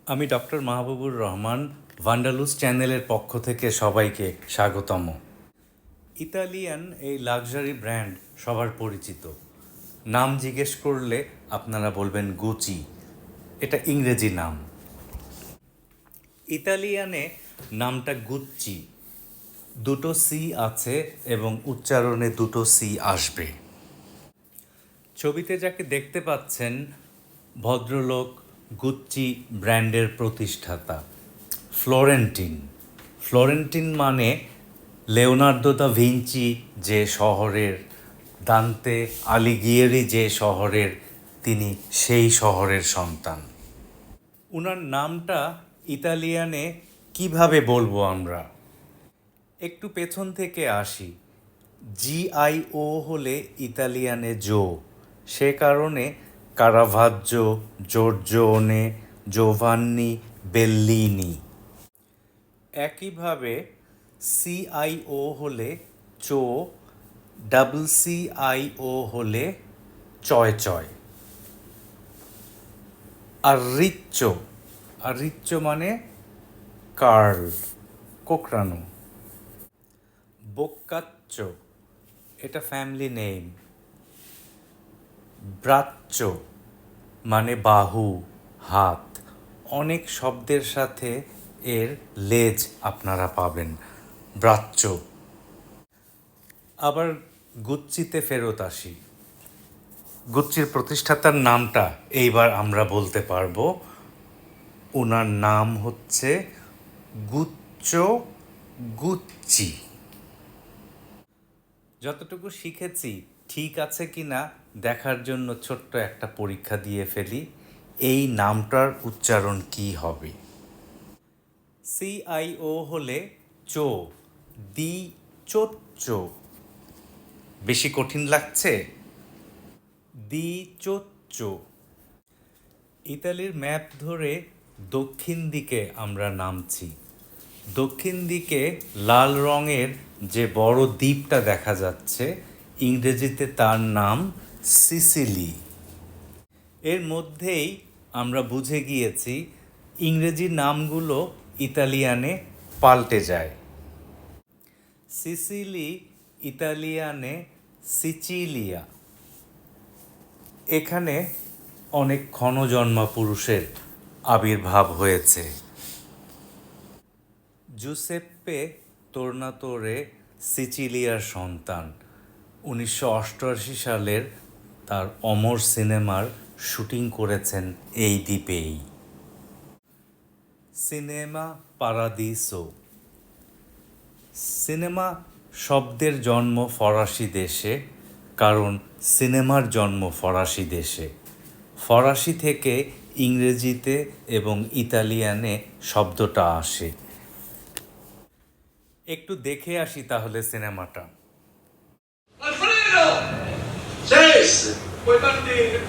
আমি ডক্টর মাহবুবুর রহমান ভান্ডালুস চ্যানেলের পক্ষ থেকে সবাইকে স্বাগতম। ইতালিয়ান এই লাক্সারি ব্র্যান্ড সবার পরিচিত। নাম জিজ্ঞেস করলে আপনারা বলবেন গুচি, এটা ইংরেজি নাম। ইতালিয়ানে নামটা গুচ্চি, দুটো সি আছে এবং উচ্চারণে দুটো সি আসবে। ছবিতে যাকে দেখতে পাচ্ছেন ভদ্রলোক গুচ্চি ব্র্যান্ডের প্রতিষ্ঠাতা ফ্লোরেন্টিন। ফ্লোরেন্টিন মানে লিওনার্দো দা ভিঞ্চি যে শহরের, দান্তে আলিগিয়েরি যে শহরের, তিনি সেই শহরের সন্তান। উনার নামটা ইতালিয়ানে কিভাবে বলবো আমরা? একটু পেছন থেকে আসি। জিআইও হলে ইতালিয়ানে জো, সে কারণে কারাভাজ্জো, জর্জোনে, জোভান্নি, বেল্লিনি। একইভাবে সিআইও হলে চো, ডাবল সিআইও হলে চয় চয়। আর রিচ্চো মানে কার্ল, কোকড়ানো। বোক্কাচ্চো, এটা ফ্যামিলি নেম। ব্রাচ্চো মানে বাহু, হাত। অনেক শব্দের সাথে এর লেজ আপনারা পাবেন, ব্রাচ্চো। আবার গুচ্চিতে ফেরত আসি। গুচ্চির প্রতিষ্ঠাতার নামটা এইবার আমরা বলতে পারবো। ওনার নাম হচ্ছে গুচ্চো গুচ্চি। যতটুকু শিখেছি ঠিক আছে কি না দেখার জন্য ছোট্ট একটা পরীক্ষা দিয়ে ফেলি। এই নামটার উচ্চারণ কি হবে? সিআইও হলে চো, দি চোচ্চো। বেশি কঠিন লাগছে? দি চোচ্চো। ইতালির ম্যাপ ধরে দক্ষিণ দিকে আমরা নামছি। দক্ষিণ দিকে লাল রঙের যে বড় দ্বীপটা দেখা যাচ্ছে, ইংরেজিতে তার নাম সিসিলি। এর মধ্যেই আমরা বুঝে গিয়েছি ইংরেজি নামগুলো ইতালিয়ানে পাল্টে যায়। সিসিলি ইতালিয়ানে সিচিলিয়া। এখানে অনেক ক্ষণজন্মা পুরুষের আবির্ভাব হয়েছে। জুসেপ্পে তোর্নাতোরে সিচিলিয়ার সন্তান। 1988 সালের তার অমর সিনেমার শুটিং করেছেন এই দ্বীপেই। সিনেমা পারাদিসো। সিনেমা শব্দের জন্ম ফরাসি দেশে, কারণ সিনেমার জন্ম ফরাসি দেশে। ফরাসি থেকে ইংরেজিতে এবং ইতালিয়ানে শব্দটা আসে। একটু দেখে আসি তাহলে সিনেমাটা। Alfredo! Chase! Puoi partire.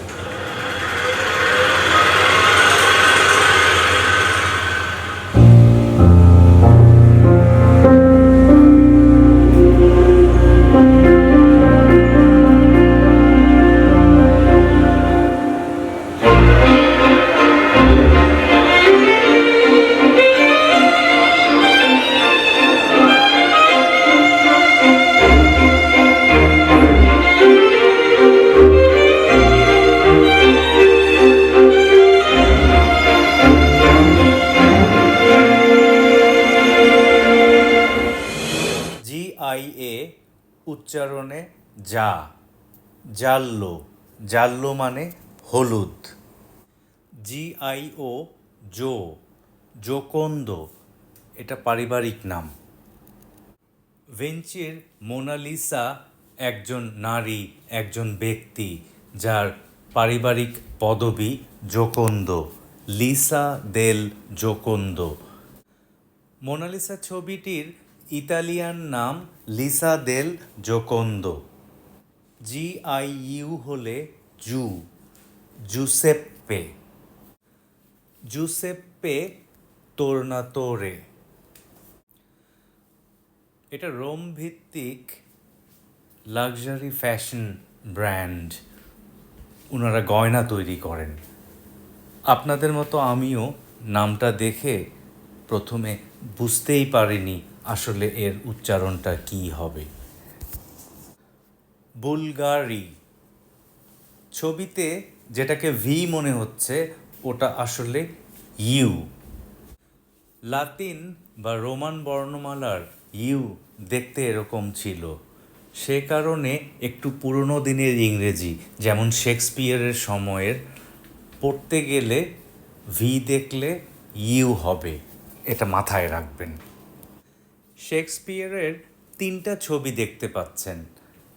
GIA উচ্চারণে যা, জাল্লো। জাল্লো মানে হলুদ। জিআইও জো, জোকন্দ, এটা পারিবারিক নাম। ভেঞ্চির মোনালিসা একজন নারী, একজন ব্যক্তি যার পারিবারিক পদবি জোকন্দ, লিসা দেল জোকন্দ। মোনালিসা ছবিটির ইতালিয়ান নাম লিসা দেল জোকন্দ। জিআইইউ হলে জু, জুসেপ্পে। জুসেপ্পে তোর্নাতোরে। এটা রোম ভিত্তিক লাক্সারি ফ্যাশন ব্র্যান্ড। ওনারা গয়না তৈরি করেন। আপনাদের মতো আমিও নামটা দেখে প্রথমে বুঝতেই পারিনি আসলে এর উচ্চারণটা কী হবে। বুলগারি, ছবিতে যেটাকে ভি মনে হচ্ছে ওটা আসলে ইউ। লাতিন বা রোমান বর্ণমালার ইউ দেখতে এরকম ছিল, সে কারণে একটু পুরনো দিনের ইংরেজি যেমন শেক্সপিয়ারের সময়ের পড়তে গেলে ভি দেখলে ইউ হবে, এটা মাথায় রাখবেন। শেক্সপিয়ারের 3টা ছবি দেখতে পাচ্ছেন,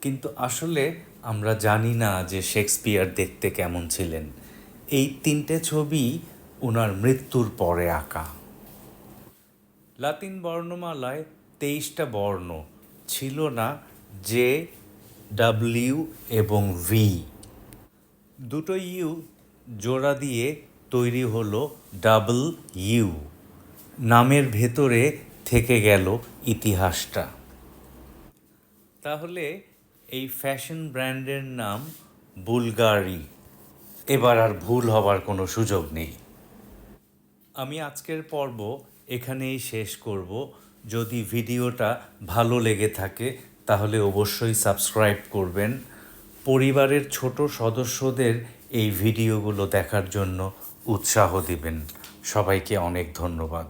কিন্তু আসলে আমরা জানি না যে শেক্সপিয়ার দেখতে কেমন ছিলেন। এই 3টে ছবি ওনার মৃত্যুর পরে আঁকা। লাতিন বর্ণমালায় 23টা বর্ণ ছিল না, জে, ডাব্লিউ এবং ভি। দুটো ইউ জোড়া দিয়ে তৈরি হলো ডাবল ইউ। নামের ভেতরে থেকে গেল ইতিহাসটা। তাহলে এই ফ্যাশন ব্র্যান্ডের নাম বুলগারি। এবার আর ভুল হবার কোনো সুযোগ নেই। আমি আজকের পর্ব এখানেই শেষ করব। যদি ভিডিওটা ভালো লেগে থাকে তাহলে অবশ্যই সাবস্ক্রাইব করবেন। পরিবারের ছোট সদস্যদের এই ভিডিওগুলো দেখার জন্য উৎসাহ দিবেন। সবাইকে অনেক ধন্যবাদ।